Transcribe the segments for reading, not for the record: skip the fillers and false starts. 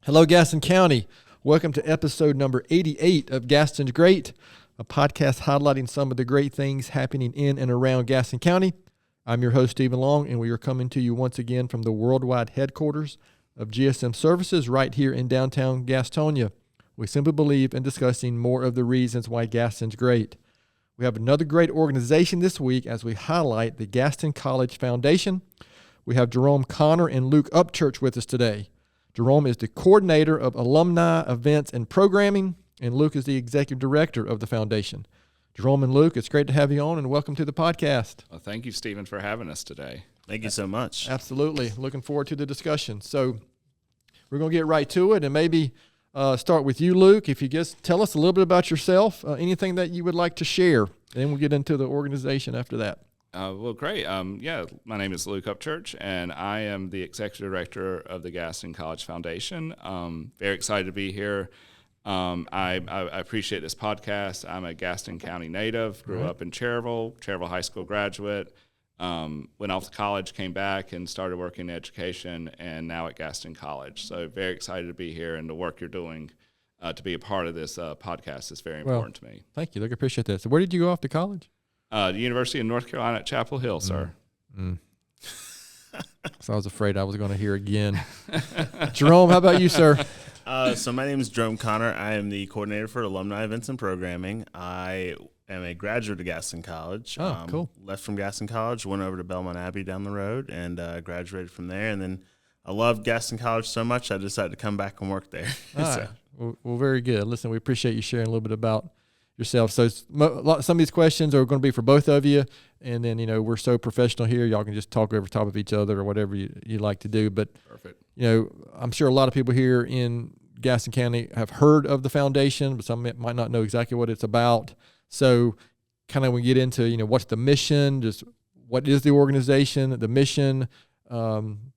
Hello, Gaston County. Welcome to episode number 88 of Gaston's Great, a podcast highlighting some of the great things happening in and around Gaston County. I'm your host, Stephen Long, and we are coming to you once again from the worldwide headquarters of GSM Services right here in downtown Gastonia. We simply believe in discussing more of the reasons why Gaston's great. We have another great organization this week as we highlight the Gaston College Foundation. We have Jerome Connor and Luke Upchurch with us today. Jerome is the coordinator of alumni events and programming, and Luke is the executive director of the foundation. Jerome and Luke, it's great to have you on, and welcome to the podcast. Well, thank you, Stephen, for having us today. Thank you so much. Absolutely. Looking forward to the discussion. So we're going to get right to it, and maybe start with you, Luke. If you just tell us a little bit about yourself, anything that you would like to share, and then we'll get into the organization after that. Well, great. My name is Luke Upchurch, and I am the executive director of the Gaston College Foundation. Very excited to be here. I appreciate this podcast. I'm a Gaston County native, grew up in Cherryville High School graduate, went off to college, came back, and started working in education, and now at Gaston College. So very excited to be here, and the work you're doing to be a part of this podcast is very important to me. Thank you, Luke. I appreciate that. So where did you go off to college? The University of North Carolina at Chapel Hill, sir. So I was afraid I was going to hear again. Jerome, how about you, sir? So my name is Jerome Connor. I am the coordinator for alumni events and programming. I am a graduate of Gaston College. Oh, cool. Left from Gaston College, went over to Belmont Abbey down the road, and graduated from there. And then I loved Gaston College so much, I decided to come back and work there. All right. Well, very good. Listen, we appreciate you sharing a little bit about yourself. So some of these questions are going to be for both of you, and then we're so professional here, y'all can just talk over top of each other or whatever you like to do. But perfect. I'm sure a lot of people here in Gaston County have heard of the foundation, but some might not know exactly what it's about. So kind of when we get into what's the mission, just what is the organization, the mission.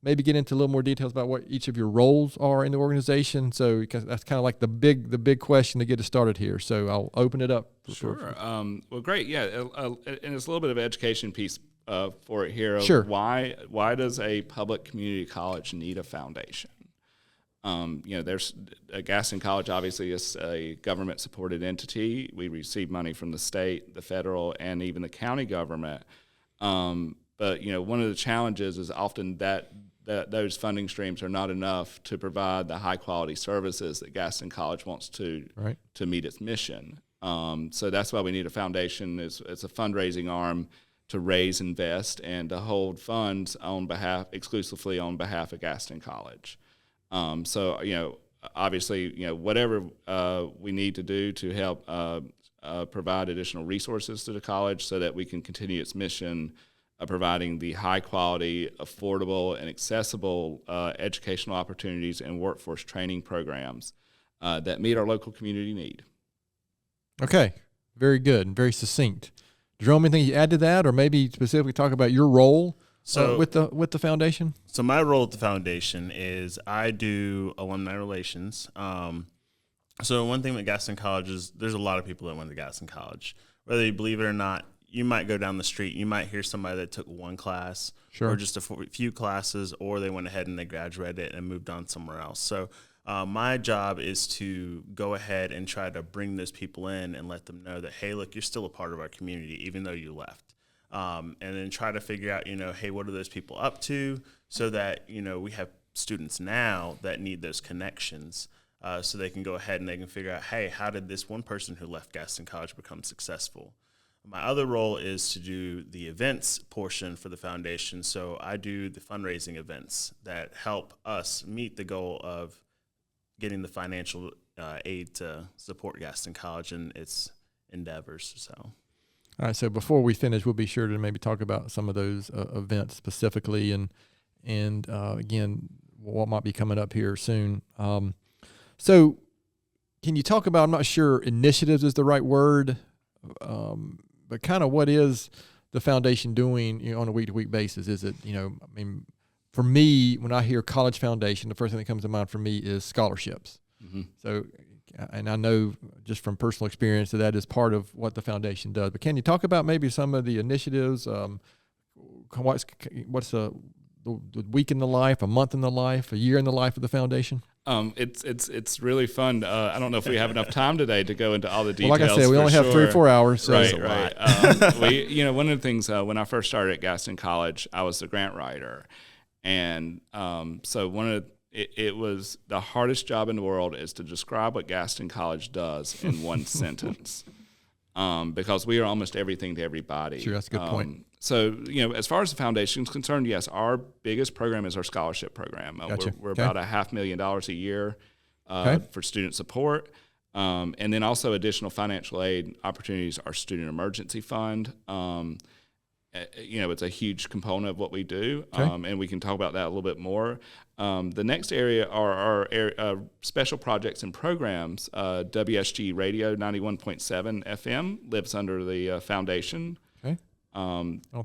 Maybe get into a little more details about what each of your roles are in the organization. So because that's kind of like the big question to get us started here. So I'll open it up. Sure. Well, great. Yeah. And it's a little bit of an education piece for it here. Sure. Why does a public community college need a foundation? There's Gaston College obviously is a government supported entity. We receive money from the state, the federal, and even the county government. But one of the challenges is often that those funding streams are not enough to provide the high quality services that Gaston College wants to meet its mission. So that's why we need a foundation. It's a fundraising arm to raise, invest, and to hold funds exclusively on behalf of Gaston College. So obviously whatever we need to do to help provide additional resources to the college so that we can continue its mission of providing the high-quality, affordable, and accessible educational opportunities and workforce training programs that meet our local community need. Okay, very good and very succinct. Jerome, anything you add to that, or maybe specifically talk about your role with the foundation? So my role at the foundation is I do alumni relations. So one thing that Gaston College is, there's a lot of people that went to Gaston College, whether you believe it or not. You might go down the street, you might hear somebody that took one class or just a few classes, or they went ahead and they graduated and moved on somewhere else. So my job is to go ahead and try to bring those people in and let them know that, hey, look, you're still a part of our community, even though you left. And then try to figure out, hey, what are those people up to, so that, we have students now that need those connections. So they can go ahead and they can figure out, hey, how did this one person who left Gaston College become successful? My other role is to do the events portion for the foundation. So I do the fundraising events that help us meet the goal of getting the financial aid to support Gaston College and its endeavors. So, all right. So before we finish, we'll be sure to maybe talk about some of those events specifically, and again, what might be coming up here soon. So can you talk about? I'm not sure initiatives is the right word. But kind of what is the foundation doing on a week-to-week basis? Is it, for me, when I hear College Foundation, the first thing that comes to mind for me is scholarships. Mm-hmm. So, and I know just from personal experience that is part of what the foundation does. But can you talk about maybe some of the initiatives? What's the week in the life, a month in the life, a year in the life of the foundation? It's really fun. I don't know if we have enough time today to go into all the details. Well, like I said, we only have 3 or 4 hours. So Right. One of the things when I first started at Gaston College, I was the grant writer, and so it was the hardest job in the world is to describe what Gaston College does in one sentence, because we are almost everything to everybody. Sure, that's a good point. So, as far as the foundation is concerned, yes, our biggest program is our scholarship program. Gotcha. We're Okay. about $500,000 a year for student support. And then also additional financial aid opportunities, our student emergency fund. It's a huge component of what we do, and we can talk about that a little bit more. The next area are our special projects and programs. WSG Radio 91.7 FM lives under the foundation. Okay.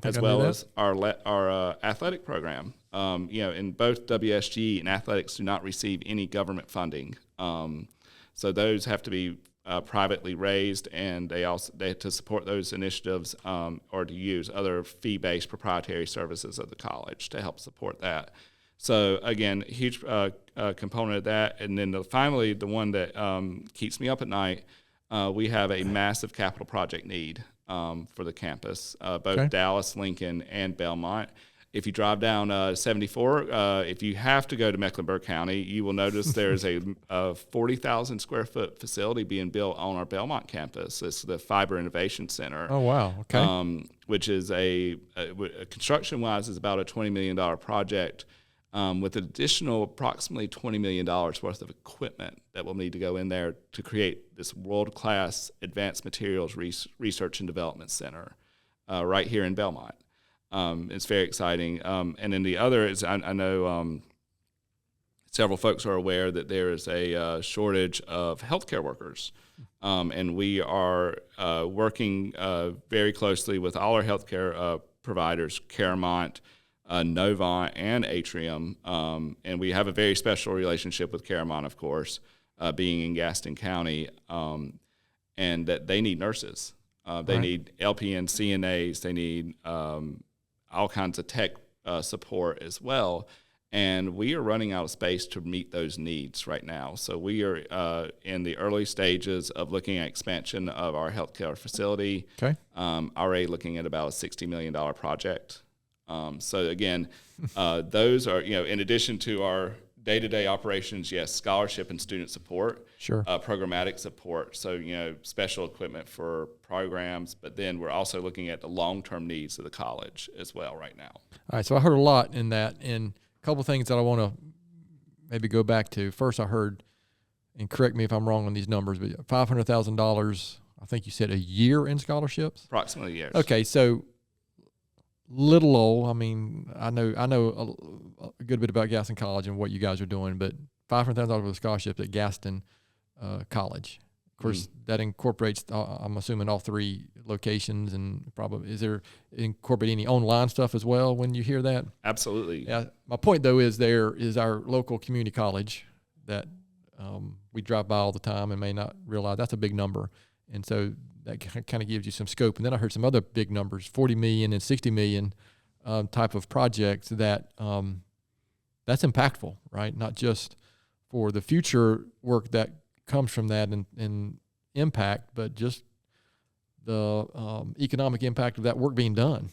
As well as our athletic program. In both WSG and athletics do not receive any government funding. So those have to be privately raised, and they to support those initiatives or to use other fee-based proprietary services of the college to help support that. So again, huge component of that. And then finally, the one that keeps me up at night, we have a massive capital project need for the campus, both Dallas, Lincoln, and Belmont. If you drive down 74, if you have to go to Mecklenburg County, you will notice there's a 40,000 square foot facility being built on our Belmont campus. It's the Fiber Innovation Center. Oh, wow. Okay. Which is construction-wise is about a $20 million project with additional approximately $20 million worth of equipment that will need to go in there to create this world-class advanced materials research and development center right here in Belmont. It's very exciting. And then the other is I know several folks are aware that there is a shortage of healthcare workers. And we are working very closely with all our healthcare providers, Caramont, Novant, and Atrium. And we have a very special relationship with Caramont, of course, being in Gaston County, and that they need nurses. They need LPN, CNAs. They need all kinds of tech support as well. And we are running out of space to meet those needs right now. So we are in the early stages of looking at expansion of our healthcare facility. Okay. Already looking at about a $60 million project. So again, those are, in addition to our day-to-day operations, yes, scholarship and student support, sure, programmatic support, so, special equipment for programs, but then we're also looking at the long-term needs of the college as well right now. All right, so I heard a lot in that, and a couple things that I want to maybe go back to. First, I heard, and correct me if I'm wrong on these numbers, but $500,000, I think you said a year in scholarships? Approximately, yes. Okay, so little old, I mean, I know a good bit about Gaston College and what you guys are doing, but $500,000 worth of scholarships at Gaston College. Of course, that incorporates, I'm assuming, all 3 locations, and probably, is there incorporate any online stuff as well when you hear that? Absolutely. Yeah. My point, though, is there is our local community college that we drive by all the time and may not realize that's a big number. And so that kind of gives you some scope. And then I heard some other big numbers, 40 million and 60 million type of projects that that's impactful, right? Not just for the future work that comes from that and impact, but just the economic impact of that work being done.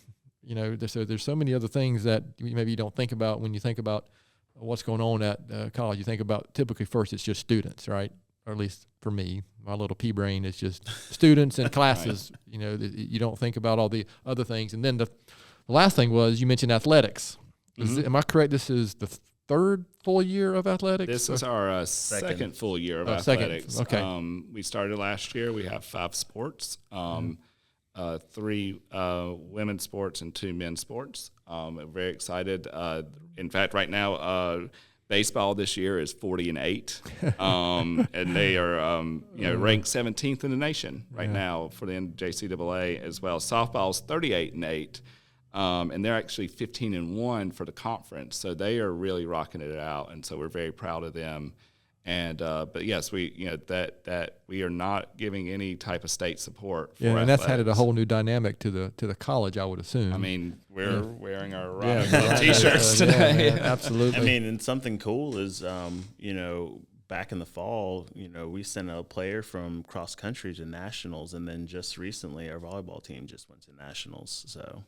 So there's so many other things that maybe you don't think about when you think about what's going on at college. You think about typically first it's just students, right? Or at least for me, my little pea brain is just students and classes. You don't think about all the other things. And then the last thing was you mentioned athletics. Am I correct? This is the 3rd full year of athletics? This is our second full year of athletics. Second. Okay. We started last year. We have 5 sports, 3 women's sports and 2 men's sports. We're very excited. In fact, right now, baseball this year is 40-8, and they are ranked 17th in the nation right now for the NJCAA as well. Softball's 38-8, and they're actually 15-1 for the conference. So they are really rocking it out, and so we're very proud of them. And but yes, that we are not giving any type of state support for and that's added a athletics. whole new dynamic to the college, I would assume. I mean, we're wearing our Yeah, Ryan Club t-shirts today. man, absolutely. I mean, and something cool is, back in the fall, we sent a player from cross country to nationals, and then just recently our volleyball team just went to nationals. So,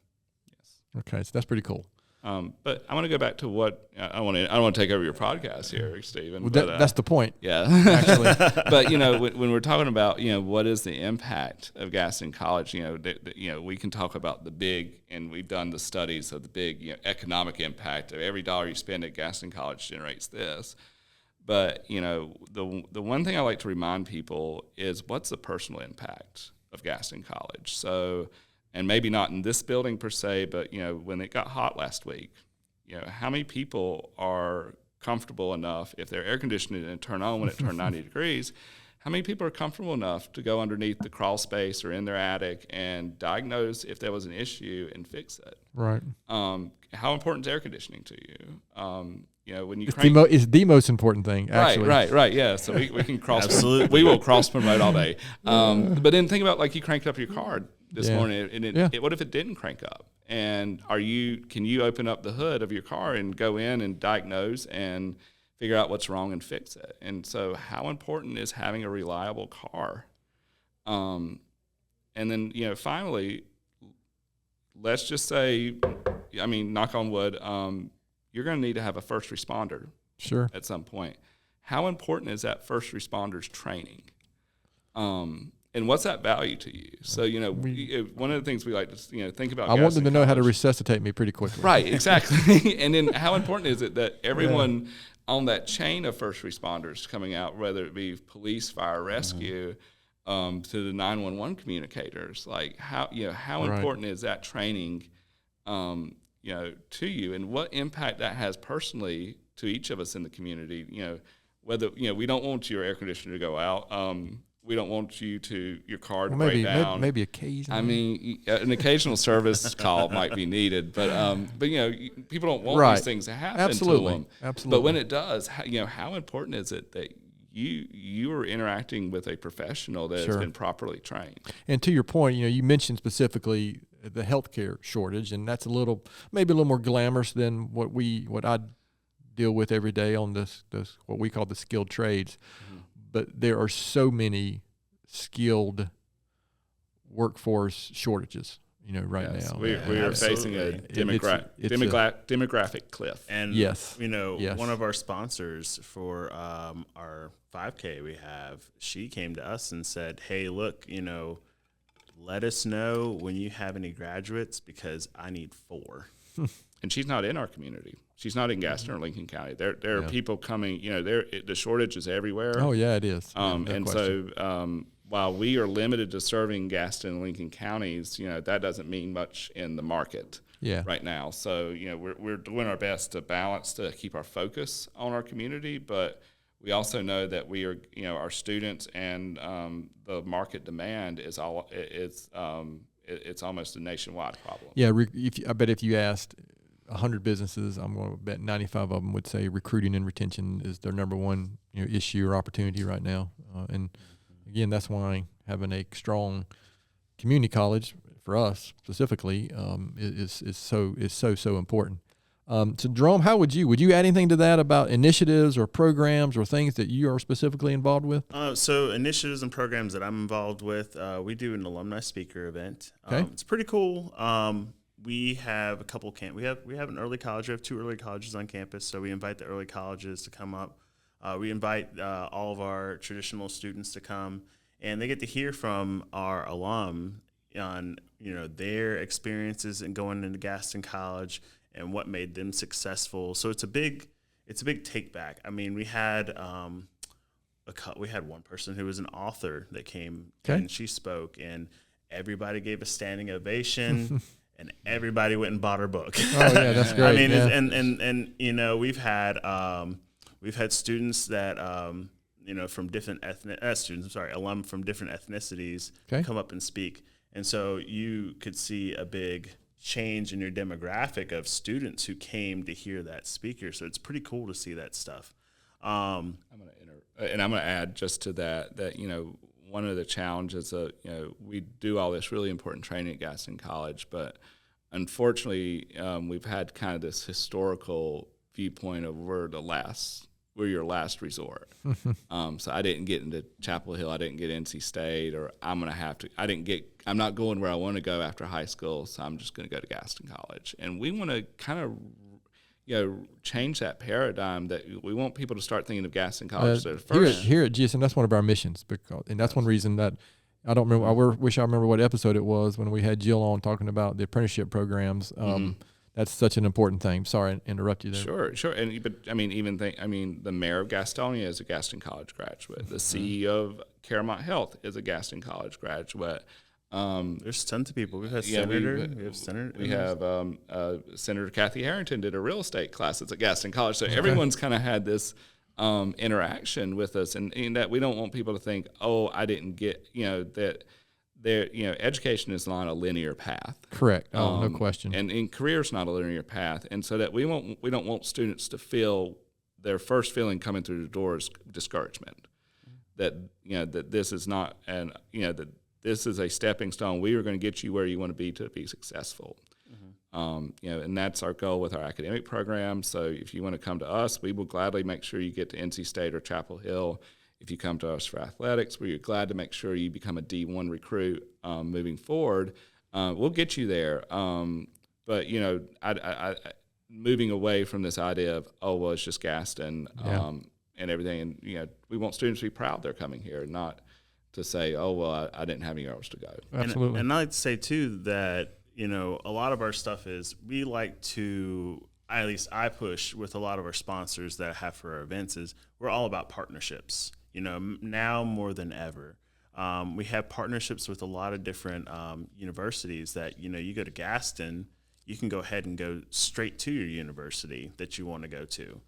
okay, so that's pretty cool. But I want to go back to what I don't want to take over your podcast here, Stephen. Well, but, that's the point. Yeah, actually. But when we're talking about what is the impact of Gaston College, we can talk about the big, and we've done the studies of the big economic impact of every dollar you spend at Gaston College generates this. But the one thing I like to remind people is what's the personal impact of Gaston College. So. And maybe not in this building per se, but when it got hot last week, how many people are comfortable enough if their air conditioning didn't turn on when it turned 90 degrees? How many people are comfortable enough to go underneath the crawl space or in their attic and diagnose if there was an issue and fix it? Right. How important is air conditioning to you? When you it's the most important thing, actually. Right. Yeah. So we can cross. Absolutely. We will cross promote all day. But then think about you cranked up your car this morning, and what if it didn't crank up? And can you open up the hood of your car and go in and diagnose and figure out what's wrong and fix it? And so, how important is having a reliable car? And then finally, let's just say, knock on wood, you're going to need to have a first responder. Sure. At some point. How important is that first responders training? And what's that value to you? So, one of the things we like to, think about. I want them to know how to resuscitate me pretty quickly. Right, exactly. And then how important is it that everyone on that chain of first responders coming out, whether it be police, fire, rescue, to the 911 communicators, how important is that training, to you, and what impact that has personally to each of us in the community? Whether, we don't want your air conditioner to go out. We don't want your car to break down. Maybe occasionally. An occasional service call might be needed, but people don't want these things to happen to them. Absolutely. But when it does, how important is it that you are interacting with a professional that has been properly trained? And to your point, you mentioned specifically the healthcare shortage, and that's maybe a little more glamorous than what I deal with every day on this what we call the skilled trades. Mm-hmm. But there are so many skilled workforce shortages, right now. We are facing a demographic cliff. And, yes. One of our sponsors for our 5K we have, she came to us and said, hey, look, let us know when you have any graduates because I need 4. And she's not in our community. She's not in Gaston or Lincoln County. There are people coming. The shortage is everywhere. Oh yeah, it is. So while we are limited to serving Gaston and Lincoln counties, that doesn't mean much in the market. Right now. So we're doing our best to balance to keep our focus on our community, but we also know that we are our students and the market demand is it's almost a nationwide problem. Yeah, I bet if you asked 100 businesses, I'm going to bet 95 of them would say recruiting and retention is their number one issue or opportunity right now. And again, that's why having a strong community college for us specifically is so important. So Jerome, how would you add anything to that about initiatives or programs or things that you are specifically involved with? So initiatives and programs that I'm involved with, we do an alumni speaker event. Okay. It's pretty cool. We have a couple we have an early college. We have 2 early colleges on campus, so we invite the early colleges to come up. We invite all of our traditional students to come, and they get to hear from our alum on their experiences in going into Gaston College and what made them successful. So it's a big take back. I mean, we had one person who was an author that came and she spoke, and everybody gave a standing ovation. And everybody went and bought her book. Oh yeah, that's great. I mean, yeah. we've had students that from different alum from different ethnicities come up and speak, and so you could see a big change in your demographic of students who came to hear that speaker. So it's pretty cool to see that stuff. Um, I'm going to add just to that one of the challenges we do all this really important training at Gaston College, but unfortunately we've had kind of this historical viewpoint of we're your last resort. So I didn't get into Chapel Hill, I didn't get NC State, or I'm not going where I want to go after high school, so I'm just going to go to Gaston College. And we want to kind of change that paradigm, that we want people to start thinking of Gaston College first. Here at GSM, that's one of our missions, and that's one reason that I don't remember. I wish I remember what episode it was when we had Jill on talking about the apprenticeship programs. That's such an important thing. Sorry to interrupt you there. Sure. But the mayor of Gastonia is a Gaston College graduate. The CEO of Caramount Health is a Gaston College graduate. There's tons of people. We have Senator Kathy Harrington did a real estate class at Gaston College. So everyone's kind of had this interaction with us, and that we don't want people to think, oh, I didn't get that. Education is not a linear path. Correct. No question. And career's not a linear path. And so that we don't want students to feel their first feeling coming through the door is discouragement. That that this is not that this is a stepping stone. We are going to get you where you want to be successful. And that's our goal with our academic program. So if you want to come to us, we will gladly make sure you get to NC State or Chapel Hill. If you come to us for athletics, we're glad to make sure you become a D1 recruit moving forward. We'll get you there. But I moving away from this idea of, oh, well, it's just Gaston and everything. And, we want students to be proud they're coming here, not to say, oh, well, I didn't have anywhere else to go. Absolutely. And I'd like to say, too, that, a lot of our stuff is we like to, at least I push with a lot of our sponsors that I have for our events, is we're all about partnerships. Now more than ever. We have partnerships with a lot of different universities that, you go to Gaston, you can go ahead and go straight to your university that you want to go to.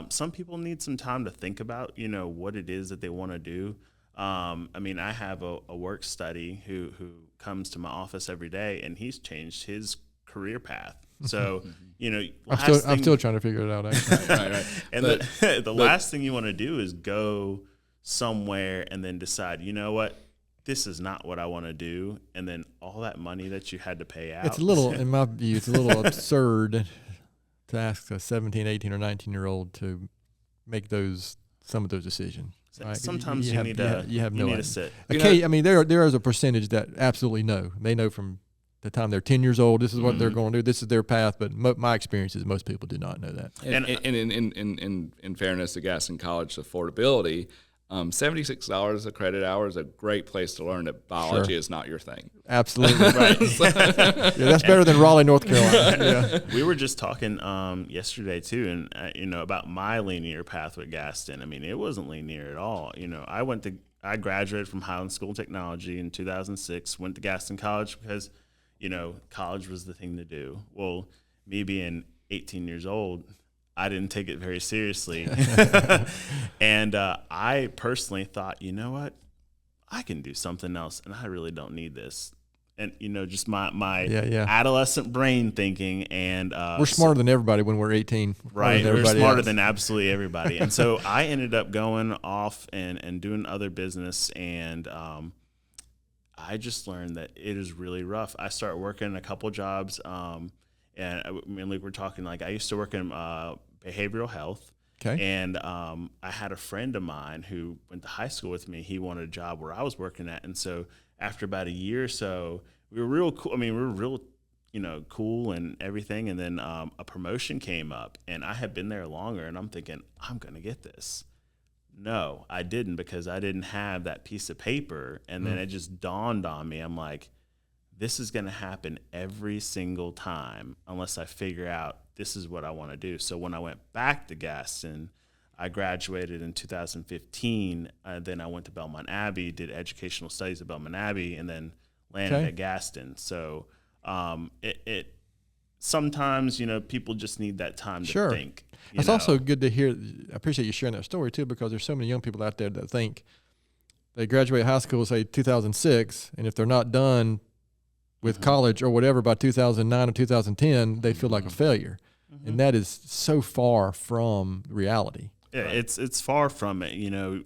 Some people need some time to think about, what it is that they want to do. I have a work study who comes to my office every day, and he's changed his career path. So, I'm still trying to figure it out. Right. And the last thing you want to do is go somewhere and then decide, what, this is not what I want to do, and then all that money that you had to pay out. It's a little, in my view, it's a little absurd to ask a 17, 18, or 19-year-old to make some of those decisions. Right? Sometimes you need to sit. Okay, there is a percentage that absolutely know. They know from the time they're 10 years old, this is what they're going to do. This is their path. But my experience is most people do not know that. And in fairness to Gaston College affordability, $76 a credit hour is a great place to learn that biology is not your thing. Absolutely. Right. That's better than Raleigh, North Carolina. Yeah. We were just talking yesterday too, and about my linear path with Gaston. It wasn't linear at all. I graduated from Highland School of Technology in 2006. Went to Gaston College because college was the thing to do. Well, me being 18 years old, I didn't take it very seriously. And I personally thought, what? I can do something else, and I really don't need this. And, just my adolescent brain thinking. And we're smarter than everybody when we're 18. Right. We're smarter than absolutely everybody. And so I ended up going off and doing other business, and I just learned that it is really rough. I started working a couple jobs, and Luke, we're talking I used to work in behavioral health. Okay. And I had a friend of mine who went to high school with me. He wanted a job where I was working at, and so after about a year or so, we were real cool. We were real, cool and everything. And then a promotion came up, and I had been there longer, and I'm thinking, I'm gonna get this. No, I didn't, because I didn't have that piece of paper. And then it just dawned on me. I'm like, this is going to happen every single time unless I figure out this is what I want to do. So when I went back to Gaston, I graduated in 2015. Then I went to Belmont Abbey, did educational studies at Belmont Abbey, and then landed at Gaston. So it sometimes, people just need that time to think. It's also good to hear. I appreciate you sharing that story too, because there's so many young people out there that think they graduate high school, say 2006, and if they're not done with college or whatever by 2009 or 2010, they feel like a failure. And that is so far from reality. Yeah, it's far from it. You know,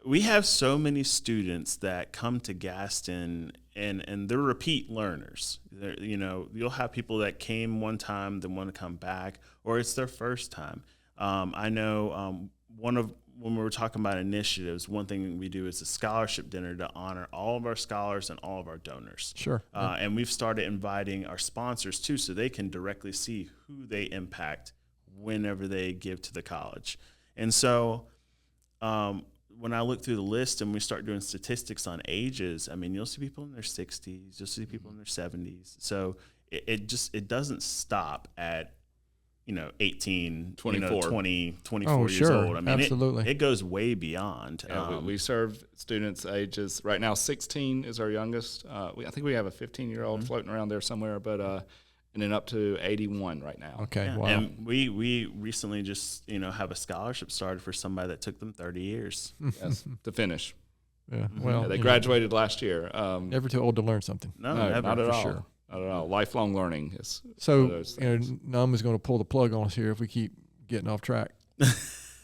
we have so many students that come to Gaston and they're repeat learners. You know, you'll have people that came one time, then want to come back, or it's their first time. I know when we were talking about initiatives, one thing we do is a scholarship dinner to honor all of our scholars and all of our donors. Sure. And we've started inviting our sponsors too, so they can directly see who they impact whenever they give to the college. And so when I look through the list and we start doing statistics on ages, I mean, you'll see people in their 60s, you'll see people in their 70s. So it doesn't stop at, 18, 24. 24 years sure. old. I mean, absolutely. it goes way beyond. Yeah, we serve students ages, right now 16 is our youngest. I think we have a 15-year-old floating around there somewhere, but and then up to 81 right now. Okay, Yeah. wow. And we recently just, have a scholarship started for somebody that took them 30 years. Yes, to finish. Yeah, well, Yeah, they graduated last year. never too old to learn something. No, No, never. not at for all. sure. Not at all. Lifelong learning is one of So, those things. Num is going to pull the plug on us here if we keep getting off track.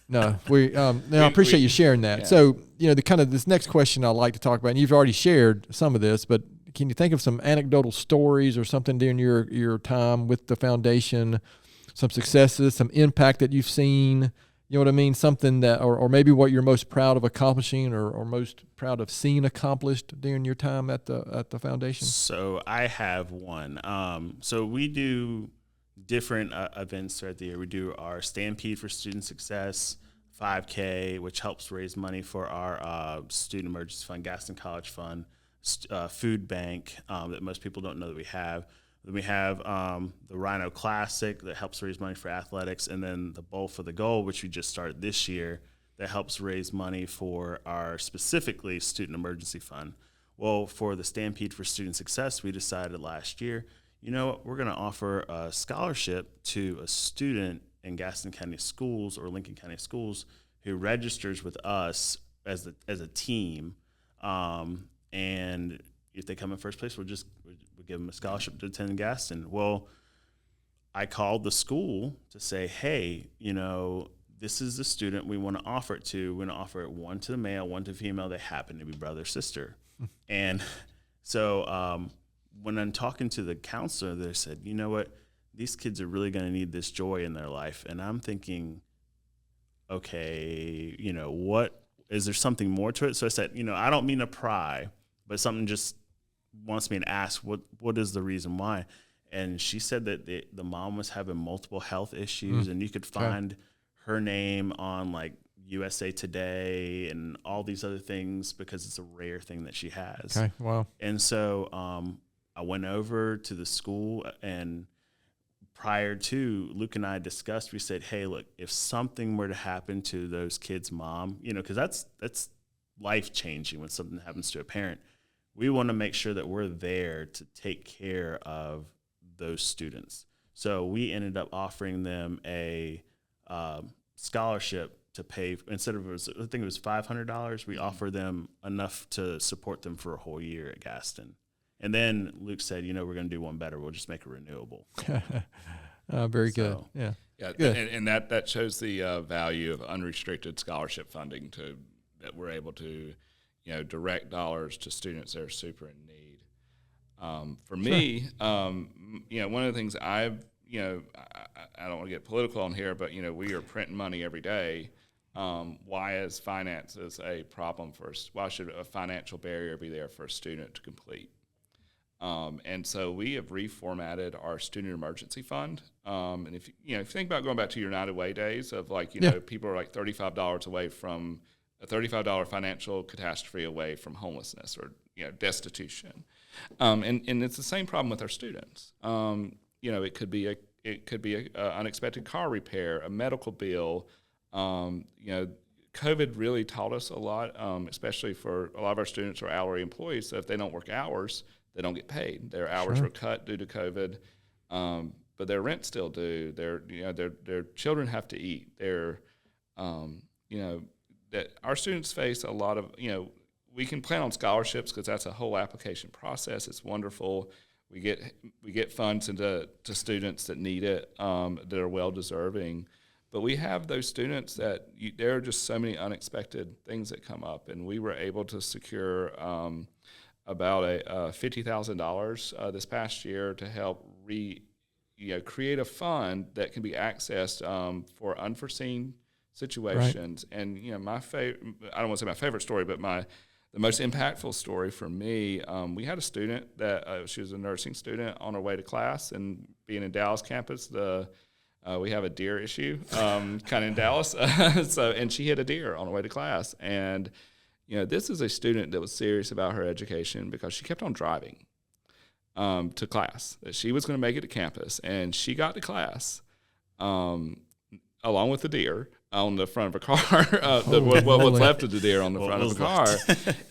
No, I appreciate you sharing that. Yeah. So, this next question I like to talk about, and you've already shared some of this, but can you think of some anecdotal stories or something during your time with the foundation, some successes, some impact that you've seen? You know what I mean? Something that, or maybe what you're most proud of accomplishing, or most proud of seeing accomplished during your time at the foundation. So I have one. So we do different events throughout the year. We do our Stampede for Student Success, 5K, which helps raise money for our Student Emergency Fund, Gaston College Fund, food bank that most people don't know that we have. Then we have the Rhino Classic that helps raise money for athletics, and then the Bowl for the Goal, which we just started this year, that helps raise money for our specifically Student Emergency Fund. Well, for the Stampede for Student Success, we decided last year, you know what, we're going to offer a scholarship to a student in Gaston County Schools or Lincoln County Schools who registers with us as a team, and if they come in first place, we'll give them a scholarship to attend Gaston. Well, I called the school to say, hey, this is the student we want to offer it to. We're going to offer it one to the male, one to female. They happen to be brother or sister. And so when I'm talking to the counselor, they said, you know what, these kids are really going to need this joy in their life. And I'm thinking, okay, what, is there something more to it? So I said, I don't mean to pry, but something just wants me to ask, what is the reason why? And she said that the mom was having multiple health issues, and you could find her name on like USA Today and all these other things because it's a rare thing that she has. Okay, wow. And so I went over to the school, and prior to, Luke and I discussed, we said, hey, look, if something were to happen to those kids' mom, because that's life-changing when something happens to a parent. We want to make sure that we're there to take care of those students. So we ended up offering them a scholarship to pay, instead of, I think it was $500, we offered them enough to support them for a whole year at Gaston. And then Luke said, we're going to do one better. We'll just make it renewable. Very good. Yeah. Yeah, Good. and that shows the value of unrestricted scholarship funding that we're able to, direct dollars to students that are super in need. For me, one of the things I don't want to get political on here, but we are printing money every day. Why is finances a problem for us? Why should a financial barrier be there for a student to complete? And so we have reformatted our student emergency fund. And if you think about going back to your United Way days of people are like $35 away from a $35 financial catastrophe away from homelessness or destitution. And it's the same problem with our students. It could be a unexpected car repair, a medical bill. COVID really taught us a lot, especially for a lot of our students are hourly employees. So if they don't work hours, they don't get paid. Their hours were cut due to COVID, but their rent's still due. Their children have to eat. That our students face a lot of, we can plan on scholarships because that's a whole application process. It's wonderful. We get funds into students that need it, that are well deserving. But we have those students that there are just so many unexpected things that come up, and we were able to secure about $50,000 this past year to help create a fund that can be accessed for unforeseen situations. Right. And my favorite, I don't want to say my favorite story, but the most impactful story for me, we had a student that she was a nursing student on her way to class, and being in Dallas campus, we have a deer issue kind of in Dallas. And she hit a deer on her way to class. And, this is a student that was serious about her education because she kept on driving to class. That she was going to make it to campus. And she got to class along with the deer on the front of her car, what was left of the deer on the front of the car,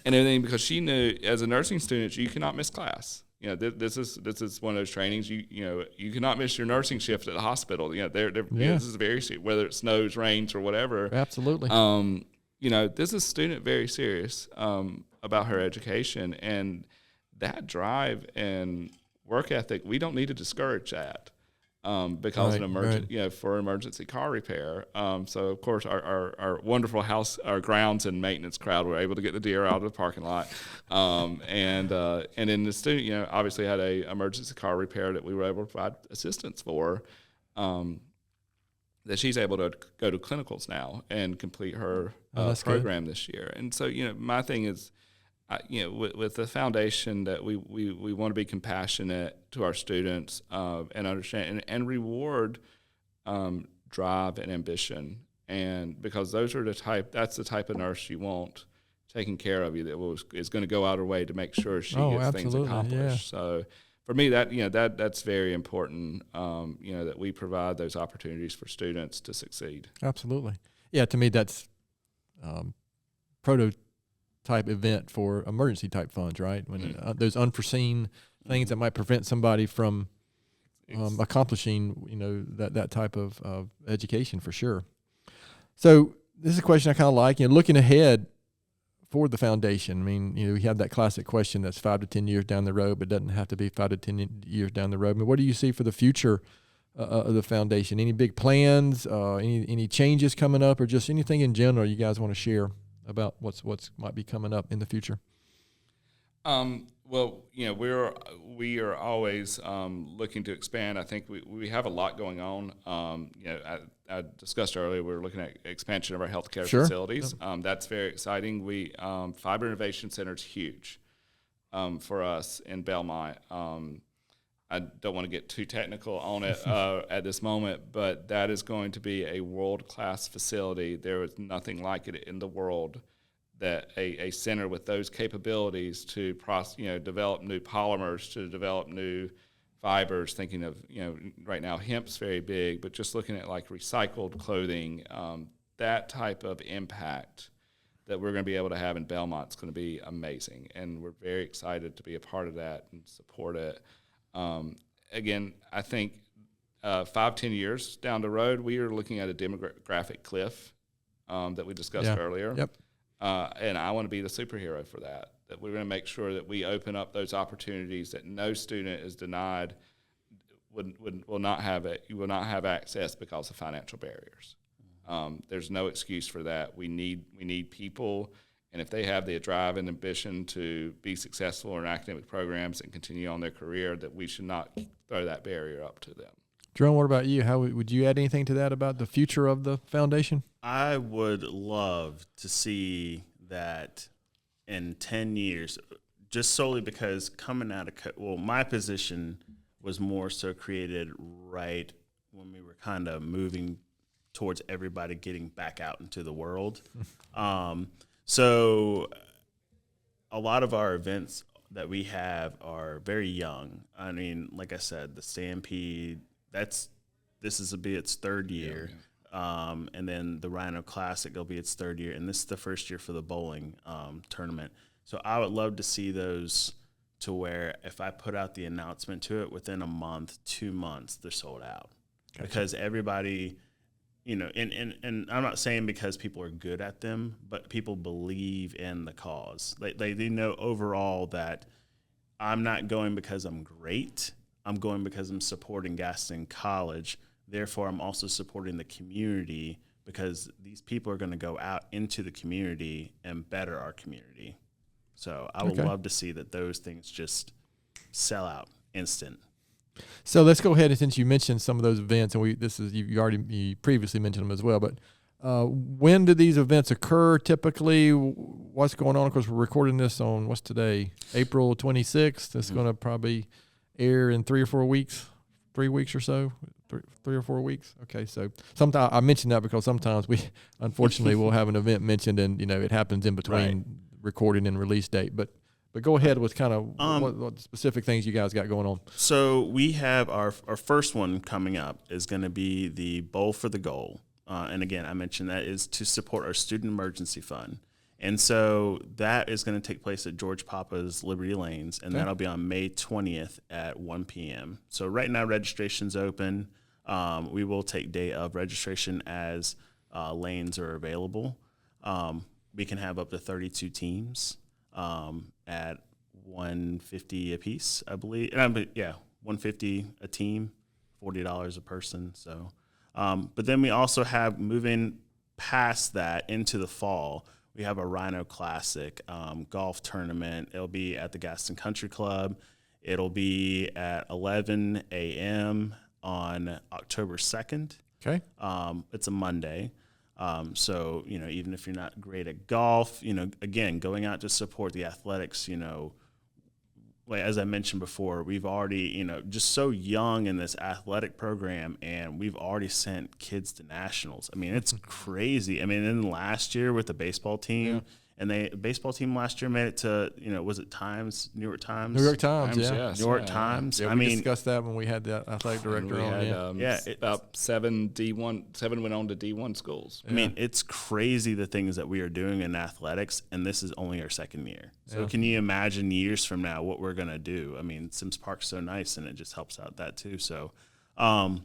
and everything, because she knew as a nursing student, you cannot miss class. This is one of those trainings. You cannot miss your nursing shift at the hospital. This is very serious, whether it snows, rains, or whatever. Absolutely. This is a student very serious about her education, and that drive and work ethic. We don't need to discourage that because for emergency car repair. So of course our wonderful our grounds and maintenance crowd were able to get the deer out of the parking lot, and then the student obviously had a emergency car repair that we were able to provide assistance for, that she's able to go to clinicals now and complete her program this year. And so my thing is, with the foundation, that we want to be compassionate to our students and understand and reward drive and ambition, and because that's the type of nurse you want taking care of you, that is going to go out her way to make sure she gets things accomplished. Yeah. So for me, that's very important. That we provide those opportunities for students to succeed. Absolutely, yeah. To me, that's prototype event for emergency type funds, right? When those unforeseen things that might prevent somebody from accomplishing, that type of education for sure. So this is a question I kind of like. Looking ahead for the foundation. I mean, we have that classic question that's 5 to 10 years down the road, but doesn't have to be 5 to 10 years down the road. I mean, what do you see for the future of the foundation? Any big plans? Any changes coming up, or just anything in general you guys want to share about what's might be coming up in the future? Well, we are always looking to expand. I think we have a lot going on. I discussed earlier, we're looking at expansion of our healthcare facilities. That's very exciting. Fiber Innovation Center is huge for us in Belmont. I don't want to get too technical on it at this moment, but that is going to be a world-class facility. There is nothing like it in the world, that a center with those capabilities to develop new polymers, to develop new fibers, thinking of, right now hemp's very big, but just looking at like recycled clothing, that type of impact that we're going to be able to have in Belmont is going to be amazing. And we're very excited to be a part of that and support it. Again, I think 5-10 years down the road, we are looking at a demographic cliff that we discussed earlier. Yep. And I want to be the superhero for that we're going to make sure that we open up those opportunities that no student is denied, will not have access because of financial barriers. There's no excuse for that. We need people, and if they have the drive and ambition to be successful in academic programs and continue on their career, that we should not throw that barrier up to them. Jerome, what about you? How would you add anything to that about the future of the foundation? I would love to see that in 10 years, just solely because coming out of my position was more so created right when we were kind of moving towards everybody getting back out into the world. So a lot of our events that we have are very young. I mean, like I said, the Stampede, this will be its third year. And then the Rhino Classic will be its third year. And this is the first year for the bowling tournament. So I would love to see those to where if I put out the announcement to it, within a month, 2 months, they're sold out. Gotcha. Because everybody, and I'm not saying because people are good at them, but people believe in the cause. They know overall that I'm not going because I'm great. I'm going because I'm supporting Gaston College, Therefore, I'm also supporting the community because these people are going to go out into the community and better our community. So I would love to see that those things just sell out instant. So let's go ahead, and since you mentioned some of those events, and you previously mentioned them as well, but when do these events occur typically? What's going on? Of course, we're recording this on, what's today? April 26th. It's going to probably air in 3 or 4 weeks, 3 weeks or so, 3 or 4 weeks. Okay, so sometimes I mention that because sometimes we, unfortunately, will have an event mentioned, and it happens in between recording and release date. But go ahead with kind of what specific things you guys got going on. So we have our first one coming up is going to be the Bowl for the Goal. And again, I mentioned that is to support our Student Emergency Fund. And so that is going to take place at George Papa's Liberty Lanes, and that'll be on May 20th at 1 p.m. So right now registration's open. We will take day of registration as lanes are available. We can have up to 32 teams at $150 a piece, I believe. $150 a team, $40 a person. So, but then we also have, moving past that into the fall, we have a Rhino Classic golf tournament. It'll be at the Gaston Country Club. It'll be at 11 a.m. on October 2nd. Okay. It's a Monday. So, even if you're not great at golf, again, going out to support the athletics, like as I mentioned before, we've already, just so young in this athletic program, and we've already sent kids to nationals. I mean, it's crazy. I mean, then last year with the baseball team, and the baseball team last year made it to, was it Times, New York Times? New York Times, yeah. Yes. New York Times. Yeah, we discussed that when we had the athletic director on. About 7 went on to D1 schools. I mean, it's crazy the things that we are doing in athletics, and this is only our second year. So can you imagine years from now what we're going to do? I mean, Sims Park's so nice, and it just helps out that too. So, and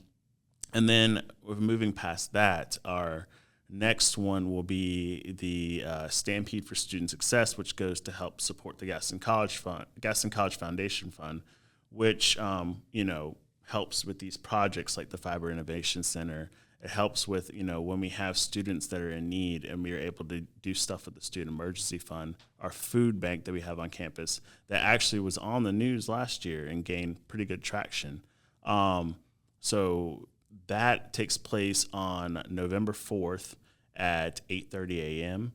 then we're moving past that, our next one will be the Stampede for Student Success, which goes to help support the Gaston College Foundation Fund, which helps with these projects like the Fiber Innovation Center. It helps with when we have students that are in need, and we are able to do stuff with the Student Emergency Fund. Our food bank that we have on campus that actually was on the news last year and gained pretty good traction. So that takes place on November 4th. At 8:30 a.m.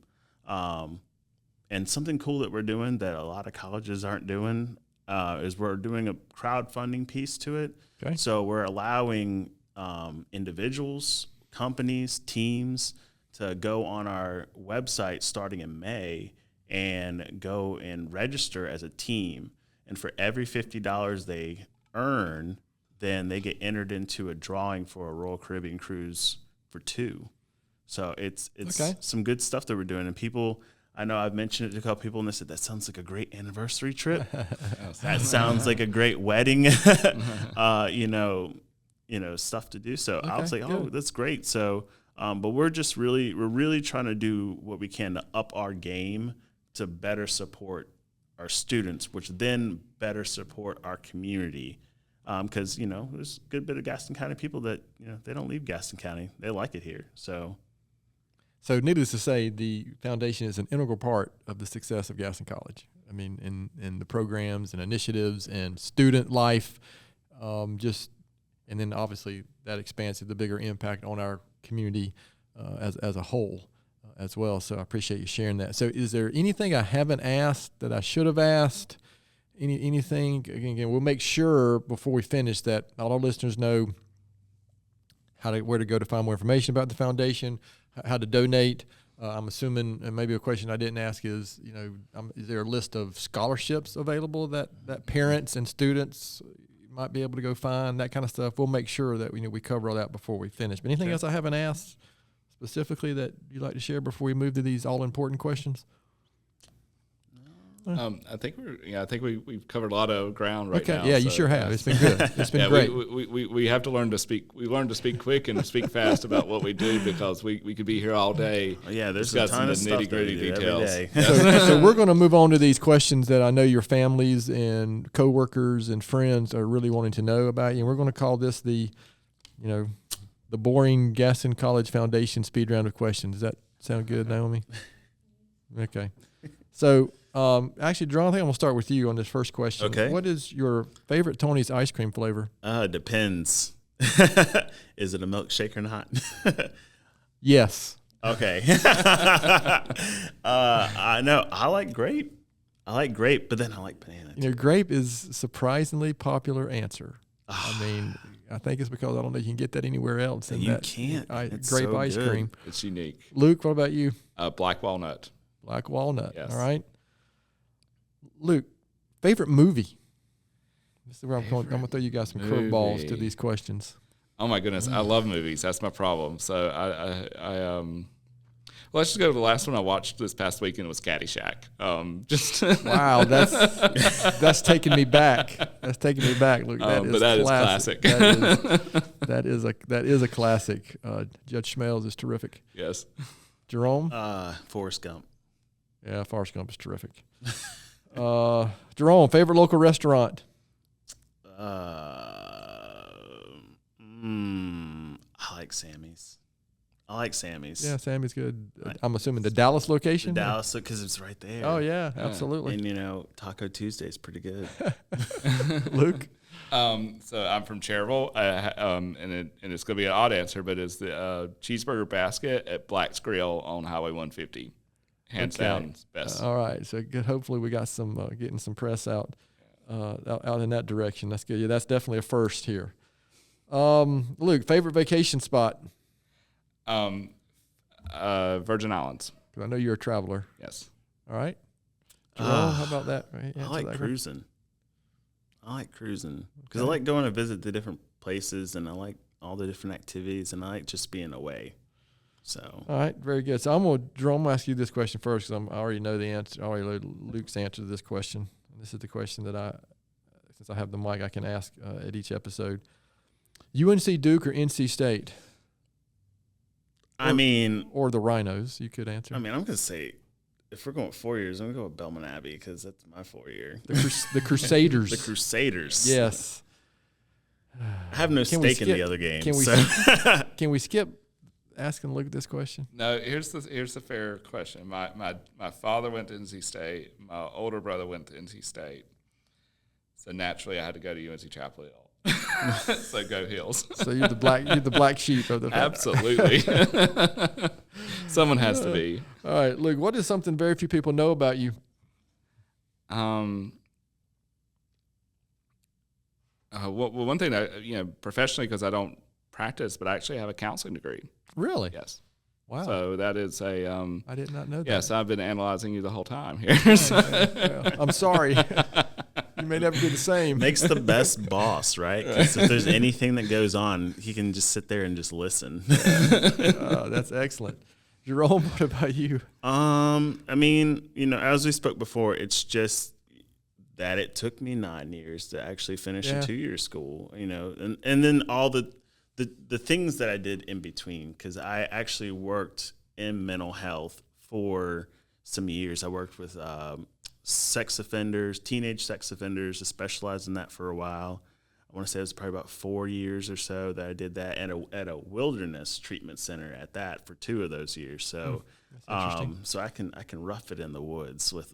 And something cool that we're doing that a lot of colleges aren't doing is we're doing a crowdfunding piece to it. Okay. So we're allowing individuals, companies, teams to go on our website starting in May and go and register as a team. And for every $50 they earn, then they get entered into a drawing for a Royal Caribbean cruise for 2. So it's some good stuff that we're doing. And people, I know I've mentioned it to a couple people, and they said, that sounds like a great anniversary trip. That sounds like a great wedding, stuff to do. So I was like, oh, that's great. So, but we're really trying to do what we can to up our game to better support our students, which then better support our community. Because, there's a good bit of Gaston County people that, they don't leave Gaston County. They like it here. So needless to say, the foundation is an integral part of the success of Gaston College. I mean, in the programs and initiatives and student life, and then obviously that expands to the bigger impact on our community as a whole as well. So I appreciate you sharing that. So is there anything I haven't asked that I should have asked? Anything? Again, we'll make sure before we finish that all our listeners know where to go to find more information about the foundation, how to donate. I'm assuming, and maybe a question I didn't ask is, is there a list of scholarships available that parents and students might be able to go find, that kind of stuff? We'll make sure that we cover all that before we finish. But anything else I haven't asked specifically that you'd like to share before we move to these all-important questions? I think we've covered a lot of ground right now. Yeah, you sure have. It's been good. It's been great. We have to learn to speak. We learn to speak quick and speak fast about what we do, because we could be here all day. Yeah, there's a ton of stuff nitty-gritty details. So we're going to move on to these questions that I know your families and coworkers and friends are really wanting to know about you. And we're going to call this the the boring Gaston College Foundation speed round of questions. Does that sound good, Naomi? Okay. So, actually, Jerome, I think I'm going to start with you on this first question. Okay. What is your favorite Tony's ice cream flavor? Depends. Is it a milkshake or not? Yes. Okay. I know. I like grape. But then I like banana. You know, grape is a surprisingly popular answer. I mean, I think it's because I don't know you can get that anywhere else. And You can't. It's grape so ice good. cream. It's unique. Luke, what about you? Black walnut. Black walnut. Yes. All right. Luke, favorite movie? This is where I'm going to throw you guys some curveballs to movie. these questions. Oh my goodness, I love movies. That's my problem. So well, let's just go to the last one I watched this past weekend was Caddyshack. Wow, that's taking me back. That's taking me back. Look, that is classic. That is a classic. Judge Schmelz is terrific. Yes. Jerome? Forrest Gump. Yeah, Forrest Gump is terrific. Jerome, favorite local restaurant? I like Sammy's. Yeah, Sammy's good. I'm assuming the Dallas location? Dallas, because it's right there. Oh, yeah, absolutely. And, Taco Tuesday is pretty good. Luke? So I'm from Cherville, and it's going to be an odd answer, but it's the cheeseburger basket at Black's Grill on Highway 150. Hands down, best. All right, so good. Hopefully we got some getting some press out in that direction. That's good. Yeah, that's definitely a first here. Luke, favorite vacation spot? Virgin Islands. 'Cause I know you're a traveler. Yes. All right. Jerome, how about that? Right, I like cruising. Because I like going to visit the different places, and I like all the different activities, and I like just being away. So. All right, very good. So Jerome, I'm going to ask you this question first because I already know the answer. I already know Luke's answer to this question. This is the question that since I have the mic, I can ask at each episode. UNC Duke or NC State? Or the Rhinos, you could answer. I'm going to say, if we're going 4 years, I'm going to go with Belmont Abbey because that's my 4 year. The Crusaders. The Crusaders. Yes. I have no stake in the other game. Can we skip asking Luke this question? No, here's the fair question. My father went to NC State. My older brother went to NC State. So naturally, I had to go to UNC Chapel Hill. So go Hills. So you're the black sheep of the family. Absolutely. Someone has to be. All right, Luke. What is something very few people know about you? Well, one thing professionally, because I don't practice, but I actually have a counseling degree. Really? Yes. Wow. So that is a. I did not know that. Yes, I've been analyzing you the whole time here. Well, I'm sorry. You may never be the same. Makes the best boss, right? Because if there's anything that goes on, he can just sit there and just listen. That's excellent. Jerome, what about you? As we spoke before, it's just that it took me 9 years to actually finish a 2-year school, and then all the things that I did in between, because I actually worked in mental health for some years. I worked with sex offenders, teenage sex offenders. I specialized in that for a while. I want to say it was probably about 4 years or so that I did that at a wilderness treatment center at that for 2 of those years. So, so I can rough it in the woods with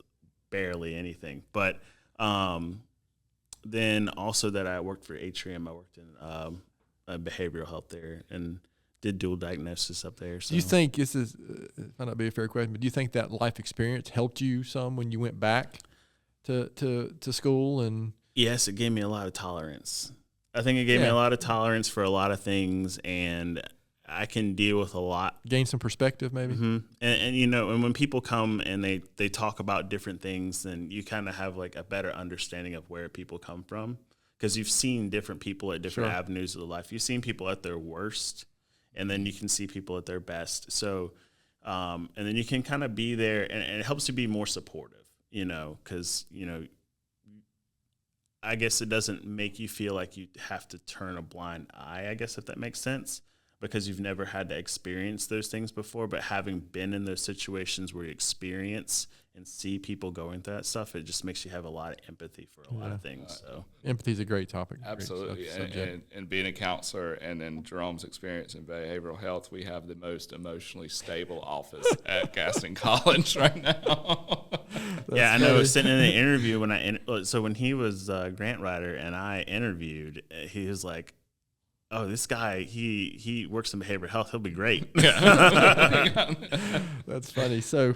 barely anything. But then also that I worked for Atrium. I worked in behavioral health there and did dual diagnosis up there. So. Do you think this is might not be a fair question, but do you think that life experience helped you some when you went back to school? And yes, it gave me a lot of tolerance. I think it gave me a lot of tolerance for a lot of things, and I can deal with a lot. Gain some perspective, maybe. Mm-hmm. And when people come and they talk about different things, then you kind of have like a better understanding of where people come from, because you've seen different people at different avenues of life. You've seen people at their worst, and then you can see people at their best. So, and then you can kind of be there, and it helps to be more supportive, because, I guess it doesn't make you feel like you have to turn a blind eye, I guess, if that makes sense. because you've never had to experience those things before, but having been in those situations where you experience and see people going through that stuff, it just makes you have a lot of empathy for a lot of things. So empathy is a great topic. Absolutely. And being a counselor, and then Jerome's experience in behavioral health, we have the most emotionally stable office at Gaston College right now. Yeah, I know. Sitting in an interview when he was a grant writer and I interviewed, he was like, "Oh, this guy, he works in behavioral health. He'll be great." That's funny. So,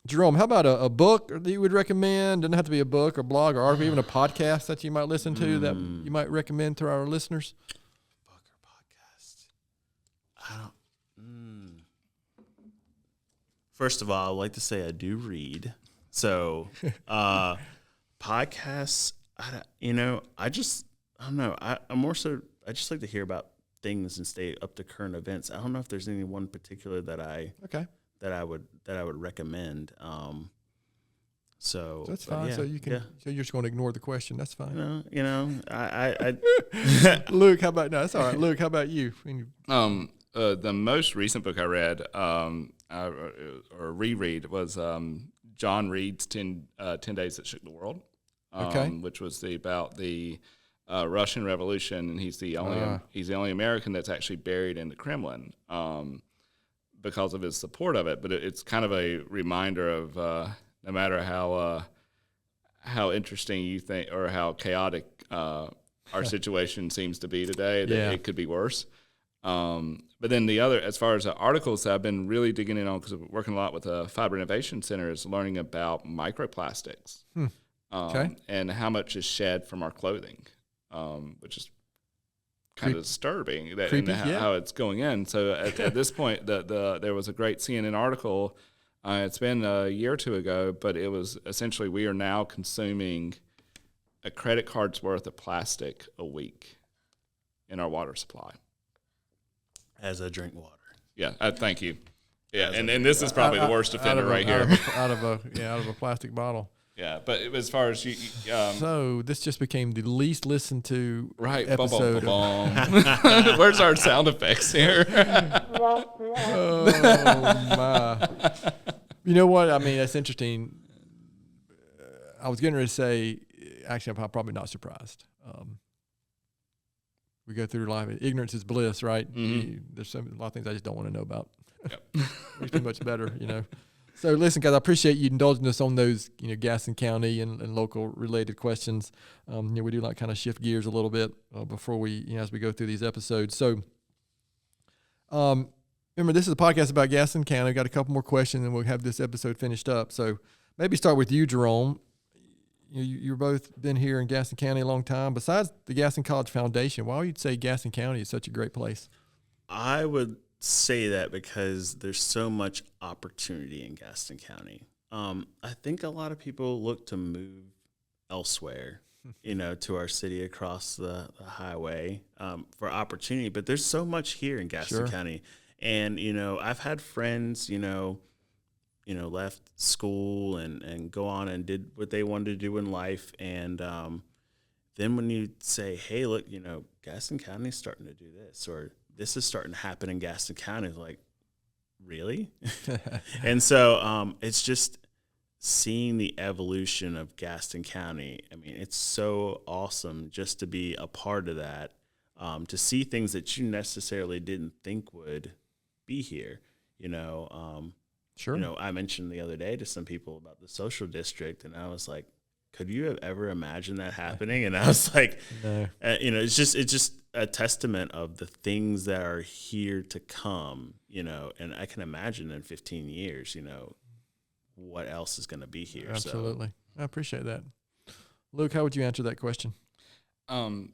Jerome, how about a book that you would recommend? Doesn't have to be a book or blog or article, even a podcast that you might listen to that you might recommend to our listeners. Book or podcast? I don't. First of all, I'd like to say I do read. So, podcasts, I don't know. I'm more so, I just like to hear about things and stay up to current events. I don't know if there's any one particular that I would recommend. So that's fine. Yeah, so so you're just going to ignore the question. That's fine. I Luke, how about, no, that's all right. Luke, how about you? The most recent book I read, or reread, was John Reed's 10 Days That Shook the World, which was about the Russian Revolution, and he's the only American that's actually buried in the Kremlin because of his support of it. But it's kind of a reminder of no matter how interesting you think or how chaotic our situation seems to be today, that it could be worse. But then the other, as far as the articles that I've been really digging in on, because I'm working a lot with the Fiber Innovation Center, is learning about microplastics and how much is shed from our clothing, which is kind of disturbing how it's going in. So at this point, there was a great CNN article. It's been a year or two ago, but it was essentially we are now consuming a credit card's worth of plastic a week in our water supply. As I drink water. Yeah, thank you. Yeah, and this is probably the worst offender right here. Out of a plastic bottle. Yeah, but as far as you, so this just became the least listened to episode. Where's our sound effects here? Oh my! You know what? I mean, that's interesting. I was going to say, actually, I'm probably not surprised. We go through life. Ignorance is bliss, right? Mm-hmm. There's a lot of things I just don't want to know about. Yep. We do much better, So listen, guys, I appreciate you indulging us on those, Gaston County and local related questions. We do kind of shift gears a little bit before we, as we go through these episodes. So, remember, this is a podcast about Gaston County. We've got a couple more questions, and we'll have this episode finished up. So maybe start with you, Jerome. You've both been here in Gaston County a long time. Besides the Gaston College Foundation, why would you say Gaston County is such a great place? I would say that because there's so much opportunity in Gaston County. I think a lot of people look to move elsewhere, to our city across the highway for opportunity. But there's so much here in Gaston County. And, I've had friends, left school and go on and did what they wanted to do in life. And then when you say, hey, look, Gaston County's starting to do this, or this is starting to happen in Gaston County, like, really? And so it's just seeing the evolution of Gaston County. I mean, it's so awesome just to be a part of that, to see things that you necessarily didn't think would be here, Sure. I mentioned the other day to some people about the social district, and I was like, could you have ever imagined that happening? And I was like, no. It's just a testament of the things that are here to come, and I can imagine in 15 years, what else is going to be here. Absolutely. So. I appreciate that. Luke, how would you answer that question? I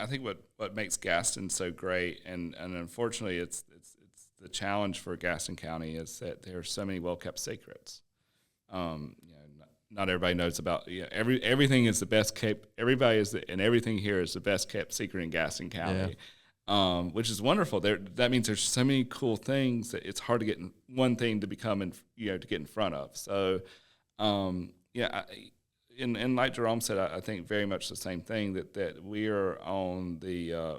think what makes Gaston so great, and unfortunately it's the challenge for Gaston County is that there are so many well-kept secrets. Not everybody knows about. Everything is the best kept. And everything here is the best kept secret in Gaston County, which is wonderful. That means there's so many cool things that it's hard to get one thing to become to get in front of. So, and like Jerome said, I think very much the same thing, that we are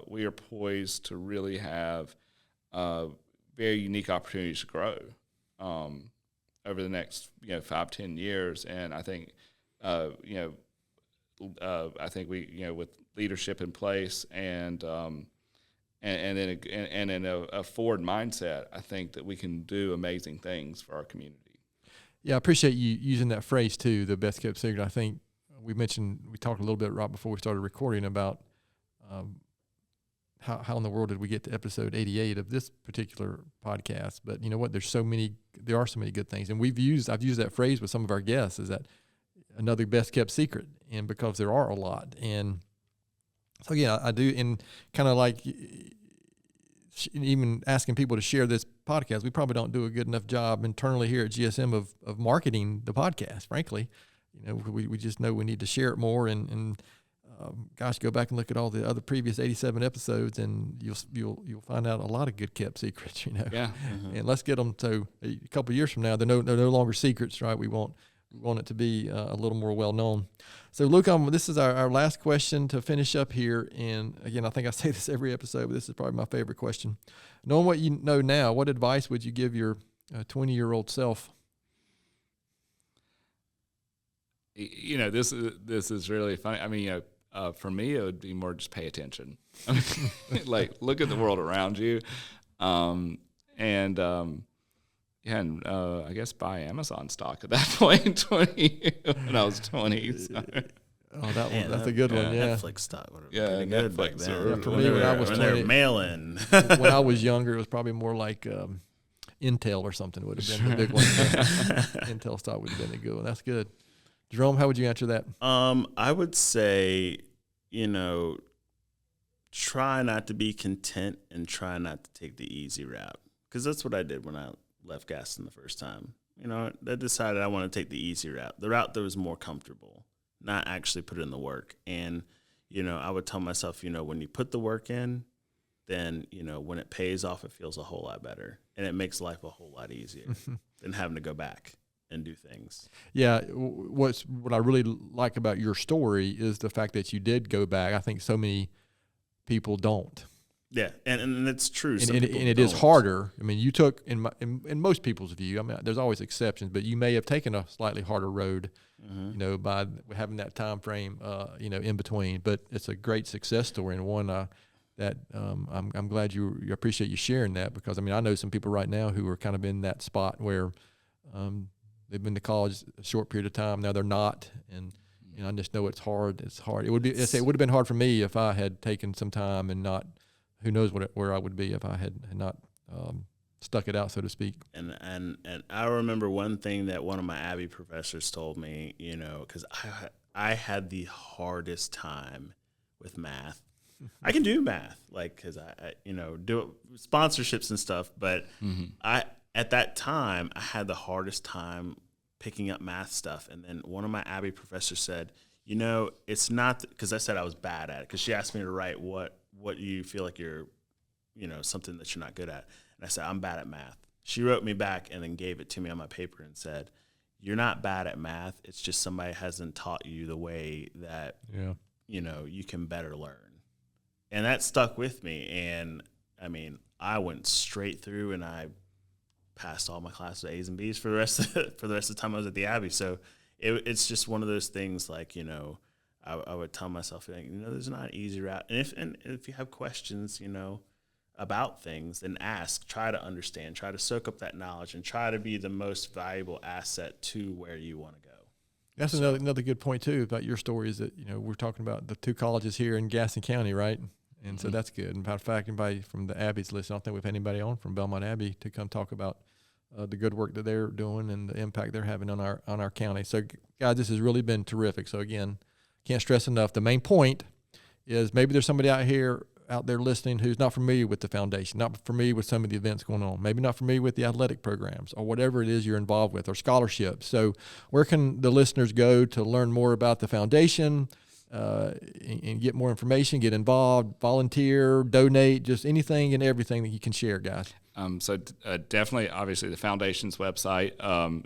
we are poised to really have very unique opportunities to grow over the next 5-10 years. And I think I think we with leadership in place and in a forward mindset, I think that we can do amazing things for our community. Yeah, I appreciate you using that phrase too, the best kept secret. I think we talked a little bit right before we started recording about how in the world did we get to episode 88 of this particular podcast. But you know what? There are so many good things. And I've used that phrase with some of our guests, is that another best kept secret, and because there are a lot. And so again, I do, and kind of like even asking people to share this podcast, we probably don't do a good enough job internally here at GSM of marketing the podcast, frankly. We just know we need to share it more, and gosh, go back and look at all the other previous 87 episodes, and you'll find out a lot of good kept secrets. Yeah. Mm-hmm. And let's get them so a couple of years from now they're no longer secrets, right? We want it to be a little more well known. So Luke, this is our last question to finish up here. And again, I think I say this every episode, but this is probably my favorite question. Knowing what you know now, what advice would you give your 20-year-old self? This is really funny. I mean, for me, it would be more just pay attention. Like, look at the world around you, and I guess buy Amazon stock at that point when I was 20. So. Oh, that's a good one. Yeah, Netflix stock. Yeah, good Netflix. For me, when I was 20, they're mail-in. When I was younger, it was probably more like Intel or something would have been the big one. Intel stock would have been a good one. That's good. Jerome, how would you answer that? I would say, try not to be content and try not to take the easy route, because that's what I did when I left Gaston the first time. I decided I want to take the easy route, the route that was more comfortable, not actually put in the work. And, I would tell myself, when you put the work in, then, when it pays off, it feels a whole lot better. And it makes life a whole lot easier than having to go back and do things. Yeah, what I really like about your story is the fact that you did go back. I think so many people don't. Yeah, and it's true. And it is harder. I mean, you took, in most people's view, I mean, there's always exceptions, but you may have taken a slightly harder road, by having that time frame, in between. But it's a great success story, and one that I'm glad you appreciate you sharing that, because I know some people right now who are kind of in that spot where they've been to college a short period of time, now they're not, and I just know it's hard. It's hard. It would have been hard for me if I had taken some time and not. Who knows where I would be if I had not stuck it out, so to speak. And I remember one thing that one of my Abbey professors told me, because I had the hardest time with math. I can do math, because I do sponsorships and stuff, but at that time I had the hardest time picking up math stuff. And then one of my Abbey professors said, it's not, because I said I was bad at it, because she asked me to write what you feel like you're, something that you're not good at. And I said, I'm bad at math. She wrote me back and then gave it to me on my paper and said, you're not bad at math. It's just somebody hasn't taught you the way that, you can better learn. And that stuck with me. And I went straight through and I passed all my classes with A's and B's for the rest of the time I was at the Abbey. So it's just one of those things, I would tell myself, there's not an easy route. And if you have questions, about things, then ask, try to understand, try to soak up that knowledge, and try to be the most valuable asset to where you want to go. That's another good point too about your story, is that, we're talking about the two colleges here in Gaston County, right? And so that's good. And in fact, anybody from the Abbey's list, I don't think we've had anybody on from Belmont Abbey to come talk about the good work that they're doing and the impact they're having on our county. So guys, this has really been terrific. So again, can't stress enough. The main point is maybe there's somebody out there listening who's not familiar with the foundation, not familiar with some of the events going on, maybe not familiar with the athletic programs or whatever it is you're involved with, or scholarships. So where can the listeners go to learn more about the foundation, and get more information, get involved, volunteer, donate, just anything and everything that you can share, guys. Definitely, obviously, the foundation's website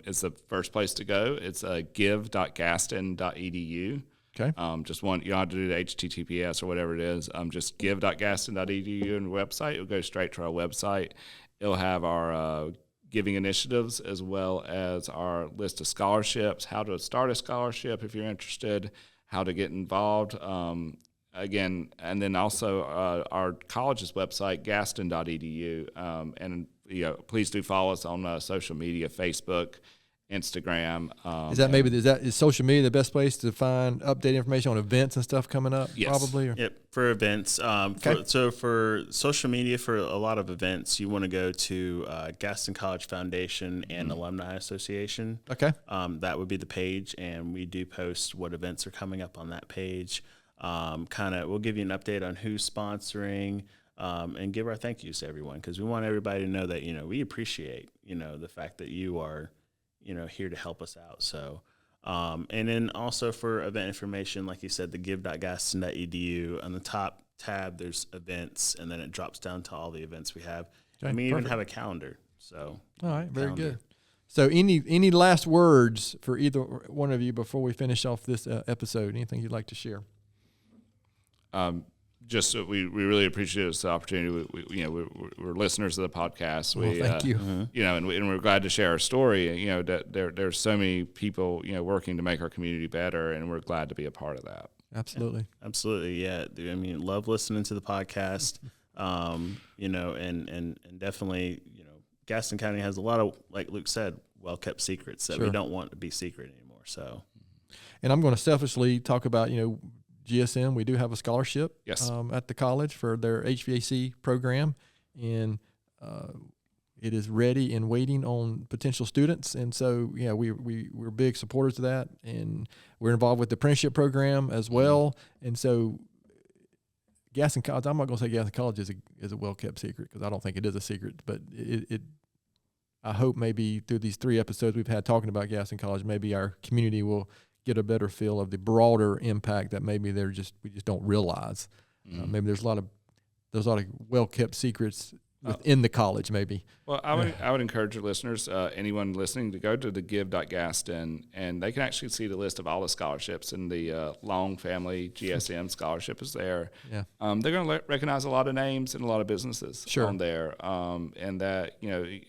is the first place to go. It's give.gaston.edu. Okay. Just one, you don't have to do the HTTPS or whatever it is. Just give.gaston.edu and website. It'll go straight to our website. It'll have our giving initiatives as well as our list of scholarships, how to start a scholarship if you're interested, how to get involved. Again, and then also our college's website, gaston.edu. And please do follow us on social media, Facebook, Instagram. Is social media the best place to find updated information on events and stuff coming up? Yes. Probably. Or? Yep, for events. Okay. For social media, for a lot of events, you want to go to Gaston College Foundation and Alumni Association. Okay. That would be the page, and we do post what events are coming up on that page. We'll give you an update on who's sponsoring, and give our thank yous to everyone, because we want everybody to know that we appreciate the fact that you are here to help us out. So, and then also for event information, like you said, the give.gaston.edu, on the top tab, there's events, and then it drops down to all the events we have. Okay, we even have a calendar. So, all right, very good. So, any last words for either one of you before we finish off this episode? Anything you'd like to share? Just we really appreciate this opportunity. We're listeners of the podcast. Thank you. And we're glad to share our story. That there's so many people working to make our community better, and we're glad to be a part of that. Absolutely. Yeah, absolutely. Yeah. I mean, love listening to the podcast. And definitely, Gaston County has a lot of, like Luke said, well-kept secrets that we don't want to be secret anymore. So, and I'm going to selfishly talk about, GSM. We do have a scholarship at the college for their HVAC program, and it is ready and waiting on potential students. And so, we're big supporters of that, and we're involved with the apprenticeship program as well. And so, Gaston College, I'm not going to say Gaston College is a well-kept secret, because I don't think it is a secret, but I hope maybe through these 3 episodes we've had talking about Gaston College, maybe our community will get a better feel of the broader impact that maybe we just don't realize. Maybe there's a lot of well-kept secrets within the college, maybe. Well, I would encourage your listeners, anyone listening, to go to the give.gaston, and they can actually see the list of all the scholarships, and the Long Family GSM scholarship is there. Yeah. They're going to recognize a lot of names and a lot of businesses on there, and that,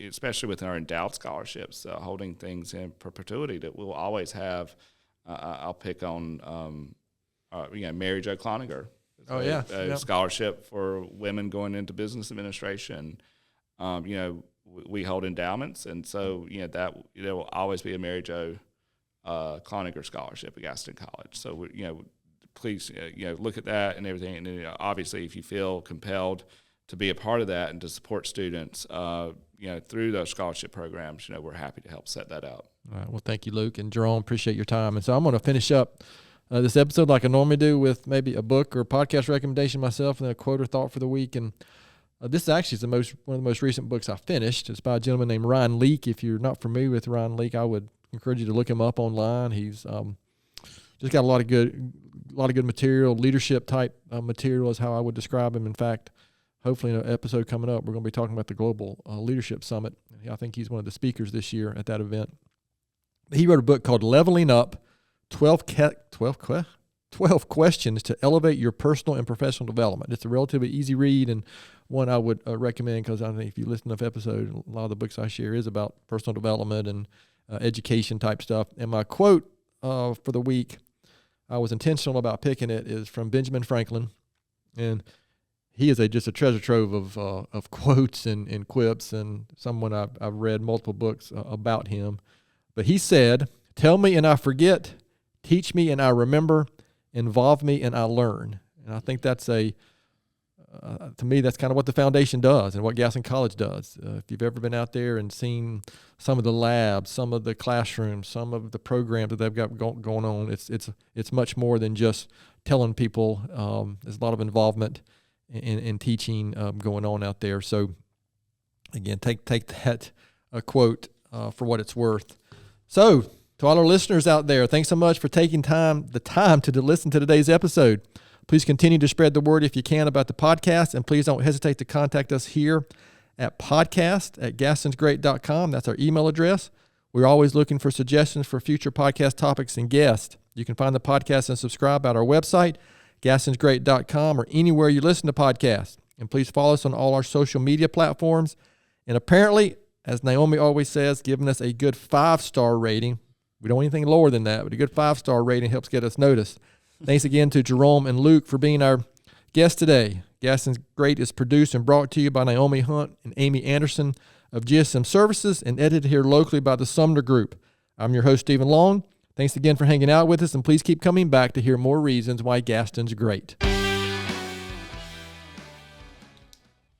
especially with our endowed scholarships, holding things in perpetuity, that we'll always have. I'll pick on, Mary Jo Cloninger. A scholarship for women going into business administration. We hold endowments, and so that there will always be a Mary Jo Cloninger scholarship at Gaston College. So please look at that and everything. And then, obviously, if you feel compelled to be a part of that and to support students, through those scholarship programs, we're happy to help set that up. All right. Well, thank you, Luke and Jerome. Appreciate your time. And so I'm going to finish up this episode like I normally do, with maybe a book or a podcast recommendation myself, and then a quote or thought for the week. And this is actually one of the most recent books I finished. It's by a gentleman named Ryan Leake. If you're not familiar with Ryan Leake, I would encourage you to look him up online. He's just got a lot of good material, leadership type material is how I would describe him. In fact, hopefully in an episode coming up, we're going to be talking about the Global Leadership Summit. I think he's one of the speakers this year at that event. He wrote a book called Leveling Up, 12 questions to elevate your personal and professional development. It's a relatively easy read, and one I would recommend, because I think if you listen to the episode, a lot of the books I share is about personal development and education type stuff. And my quote for the week, I was intentional about picking it, is from Benjamin Franklin, and he is just a treasure trove of quotes and quips, and someone I've read multiple books about him. But he said, "Tell me and I forget, teach me and I remember, involve me and I learn." And I think that's to me, that's kind of what the foundation does and what Gaston College does. If you've ever been out there and seen some of the labs, some of the classrooms, some of the programs that they've got going on, it's much more than just telling people. There's a lot of involvement in teaching going on out there. So again, take that quote for what it's worth. So To all our listeners out there, thanks so much for taking the time to listen to today's episode. Please continue to spread the word if you can about the podcast, and please don't hesitate to contact us here at podcast@gastonsgreat.com. That's our email address. We're always looking for suggestions for future podcast topics and guests. You can find the podcast and subscribe at our website, gastonsgreat.com, or anywhere you listen to podcasts. And please follow us on all our social media platforms. And apparently, as Naomi always says, giving us a good 5-star rating. We don't want anything lower than that, but a good 5-star rating helps get us noticed. Thanks again to Jerome and Luke for being our guests today. Gaston's Great is produced and brought to you by Naomi Hunt and Amy Anderson of GSM Services and edited here locally by the Sumner Group. I'm your host, Stephen Long. Thanks again for hanging out with us, and please keep coming back to hear more reasons why Gaston's great.